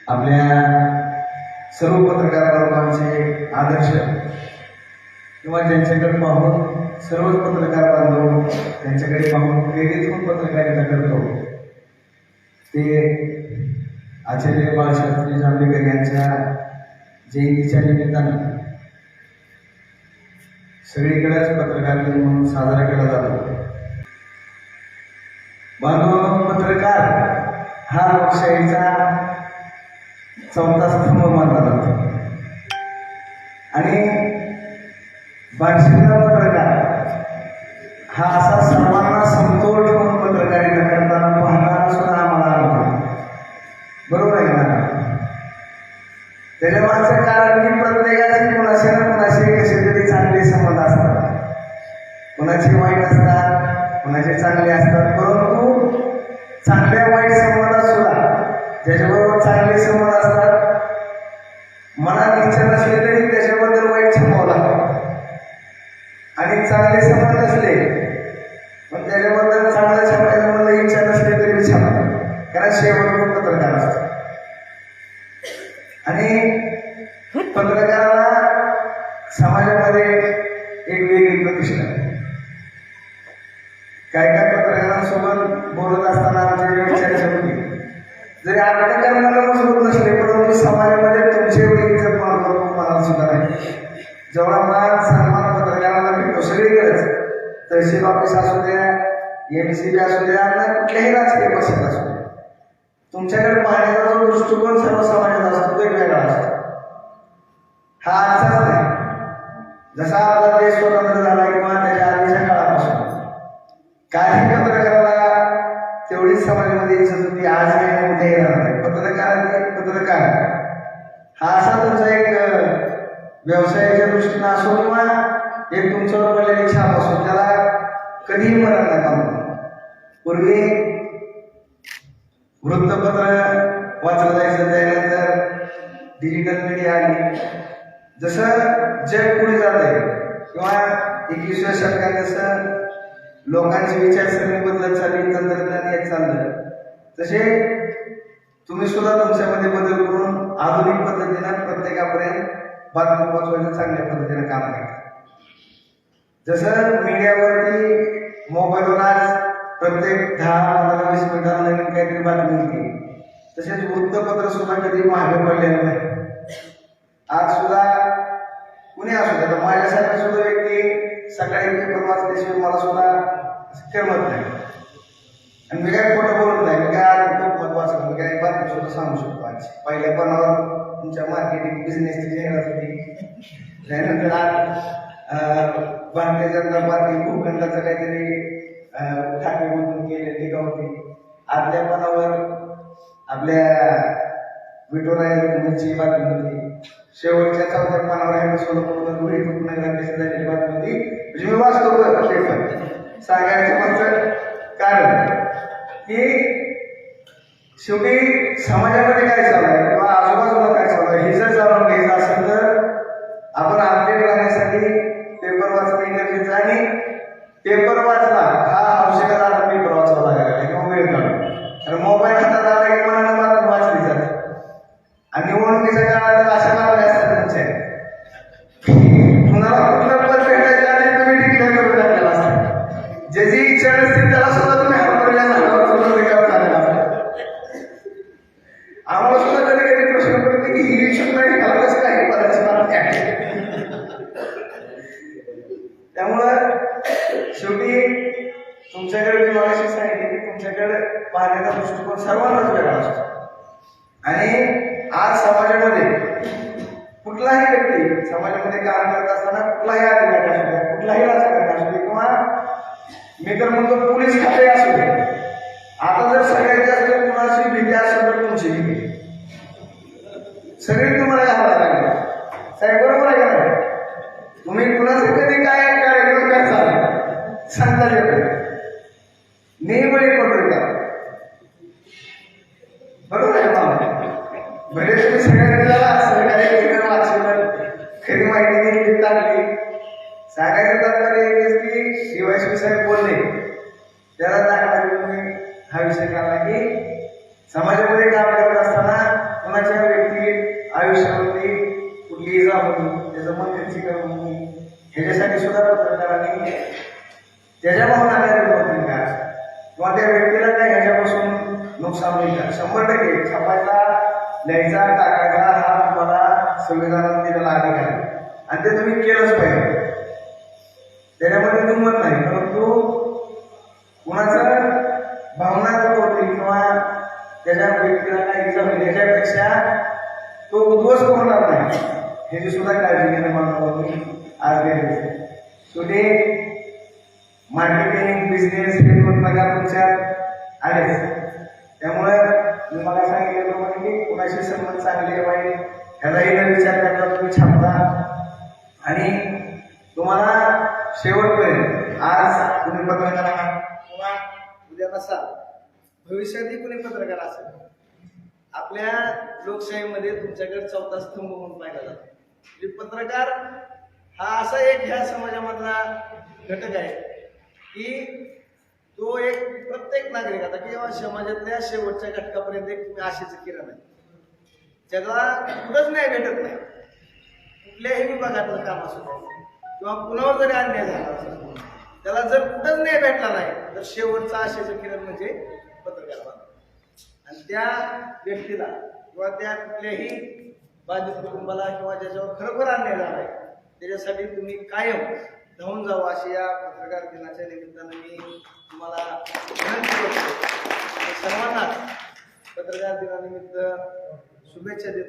आपल्या सर्व पत्रकार बांधवांचे आदर्श किंवा ज्यांच्याकडे पाहून सर्वच पत्रकार बांधव त्यांच्याकडे पाहून प्रेरित होऊन पत्रकारिता करतो ते आचार्य बाळशास्त्री जांभेकर यांच्या जयंतीच्या निमित्तानं सगळीकडेच पत्रकार दिन म्हणून साजरा केला जातो। बांधवांनो, पत्रकार हा लोकशाहीचा चौथा स्तंभ मानला जातो आणि बार्शीचा पत्रकार हा असा सर्वांना समतोल ठेवून पत्रकारिता करताना पाहताना सुद्धा आम्हाला अनुभव, बरोबर आहे ना? त्याच्या मागचं कारण की प्रत्येकाचे कोणाशी ना कोणाशी कसे तरी चांगले संबंध असतात, कोणाचे वाईट असतात, कोणाचे चांगले असतात, परंतु चांगल्या वाईट संबंधात सुद्धा ज्याच्याबरोबर चांगले संबंध असतात मनात इच्छा नसली तरी त्याच्याबद्दल वाईट थांबावं लागतं आणि चांगले संबंध असले पण त्याच्याबद्दल चांगलं छापायचं मला इच्छा नसली तरी छापा, कारण शेवट पत्रकार असतो आणि पत्रकाराला समाजामध्ये एक वेगळी प्रतिष्ठा आहे। काय काय पत्रकारांसोबत बोलत असताना आमची चर्चा होती, जरी आपल्या कर्माला मजबूत नसले परंतु समाजामध्ये तुमची एवढी इज्जत मला सुद्धा नाही। जेवढा मान सन्मान पत्रकारांना भेटतो सगळीकडेच, तहसील ऑफिस असू द्या, MCB असू द्या, कुठल्याही राजकीय पक्षात असू द्या, तुमच्याकडे पाहण्याचा जो दृष्टिकोन सर्व समाजात असतो वेगवेगळा असतो। हा आजचाच नाही, जसा आपला देश स्वतंत्र झाला किंवा त्याच्या आधीच्या काळापासून काही पत्रकाराला तेवढीच समाजामध्ये इज्जत होती, आज नाही उद्या येणार नाही। पत्रकार हा असा तुमचा एक व्यवसायाच्या दृष्टीने असो किंवा एक तुमच्यावर पडलेली छाप असो, त्याला कधीही मरण नका। पूर्वी वृत्तपत्र वाचलं जायचं, त्यानंतर डिजिटल मीडिया आली, जसं जग पुढे जात आहे किंवा 21व्या शतकात जसं लोकांची विचारसरणी बदलत चालली, तंत्रज्ञान येत चाललं, तसे तुम्ही सुद्धा तुमच्यामध्ये बदल करून आधुनिक पद्धतीनं प्रत्येकापर्यंत बातमी पोहोचवायचं चांगल्या पद्धतीनं काम करतात। जसं मीडियावरती मोबाईलवर आज प्रत्येक 10-15-20 मिनिटांना नवीन काहीतरी बातमी येते, तसेच वृत्तपत्र सुद्धा कधी मागे पडलेलं नाही। आज सुद्धा कुणी असू द्या, माझ्यासारखी सुद्धा व्यक्ती सकाळी पेपर वाचल्याशिवाय मला सुद्धा करमत नाही आणि मी काय खोटं बोलत नाही। मी काय आज मत वाचलं, मी काय बातमी सुद्धा सांगू शकतो। आज पहिल्या पानावर तुमच्या मार्केटिंग बिझनेसची जाहिरात होती, त्यानंतर आज भारतीय जनता पार्टी भूखंडाचं काहीतरी ठाकरे म्हणून टीका होती, आतल्या पानावर आपल्या विठोराया रुक्मिणीची बातमी होती, शेवटच्या 4थ्या पानावर आहे सोलापूर धुळे उपनगराध्यक्ष झालेली बातमी होती। म्हणजे मी वाचतो पेपर, सांगायचं मात्र कारण की शेवटी समाजामध्ये काय चालू आहे किंवा आजूबाजूला काय चालू आहे हे जर जाणून घ्यायचं असेल तर आपण अपडेट राहण्यासाठी पेपर वाचणे गरजेचं आहे आणि पेपर वाचला हा आवश्यकता पेपर वाचावा लागेल किंवा वेळ काढून, कारण मोबाईल हातात आला की मनानं बातमी वाचली जाते आणि निवडणुकीच्या काळात अशा बातम्या असतात तुमच्या कुणाला कुठलं पद भेटायचं आणि तुम्ही डिक्लेअर करून टाकलेला असतात, ज्याची इच्छा नसते त्याला सुद्धा तुम्ही हरवल्या आम्हाला सुद्धा कधी कधी प्रश्न पडते की ही इच्छुक नाही मला कसं काही पदाची बातमी आहे। त्यामुळं शेवटी तुमच्याकडे मी मागाशी सांगितले की तुमच्याकडे पाहण्याचा दृष्टिकोन सर्वांनाच वेगळा असतो आणि आज समाजामध्ये कुठलाही व्यक्ती समाजामध्ये काम करत असताना कुठलाही अधिकारी असू द्या, कुठलाही राजकारण असू दे किंवा मी तर म्हणतो पोलीस खाते असू दे, आता जर सगळ्यात जास्त कुणाची भीती असेल तर तुमची भीती सगळी तुम्हाला घालायला लागली, साहेब बरोबर आहे का? तुम्ही कुणाचं कधी काय कार्यक्रम काय चालू सांगता येत नाही, बळी पडतो का? बरोबर आहे का? भले तुम्ही सगळ्यांना सरकारी वाचलं, खरी माहिती घेतली टाकली, सांगायचं तात्पर्य की शिवाजी साहेब बोलले त्याला दाखला हा विषय काढला की समाजामध्ये काम करत असताना कुणाच्या व्यक्ती आयुष्यावरती कुठलीही इजा होती, त्याचं मन खर्ची करून होती, ह्याच्यासाठी सुद्धा पत्रकारांनी त्याच्या भावना होती का किंवा त्या व्यक्तीला काय ह्याच्यापासून नुकसान होईल का, 100% छापायचा, लिहायचा, टाकायचा हा तुम्हाला संविधानात दिलेला अधिकार आहे आणि ते तुम्ही केलंच पाहिजे. त्याच्यामध्ये दुमत नाही, परंतु कुणाचं भावना होतील किंवा त्याच्या व्यक्तीला काही इजा होईल याच्यापेक्षा तो उद्ध्वस्त होणार नाही ह्याची सुद्धा काळजी घेणं मला मी आज देतो. शेवटी मार्केटिंग बिझनेस हे दोन प्रकार तुमच्यात आलेच. त्यामुळे मी मला सांगितलं की कुणाशी संबंध चांगले वाईट ह्याचाही न विचार करता तुम्ही छापता आणि तुम्हाला शेवटपर्यंत आज तुम्ही पत्रकार किंवा उद्या नसाल, भविष्यातही कुणी पत्रकार असेल, आपल्या लोकशाहीमध्ये तुमच्याकडे चौथा स्तंभ म्हणून पाहिला जातो. म्हणजे पत्रकार हा असा एक ह्या समाजामधला घटक आहे की तो एक प्रत्येक नागरिकाचा किंवा समाजातल्या शेवटच्या घटकापर्यंत एक तुम्ही आशेचं किरण आहे. ज्याला कुठंच न्याय भेटत नाही, कुठल्याही विभागातलं काम असू किंवा कुणावर जरी अन्याय झाला असेल, त्याला जर कुठंच न्याय भेटला नाही तर शेवटचा आशेचं किरण म्हणजे पत्रकार बनतो. आणि त्या व्यक्तीला किंवा त्या कुठल्याही बाधित कुटुंबाला किंवा ज्याच्यावर खरोखर अन्याय झाला आहे त्याच्यासाठी तुम्ही कायम धावून जावं अशी या पत्रकार दिनाच्या निमित्तानं मी तुम्हाला विनंती करतो. सर्वांना पत्रकार दिनानिमित्त शुभेच्छा देतो.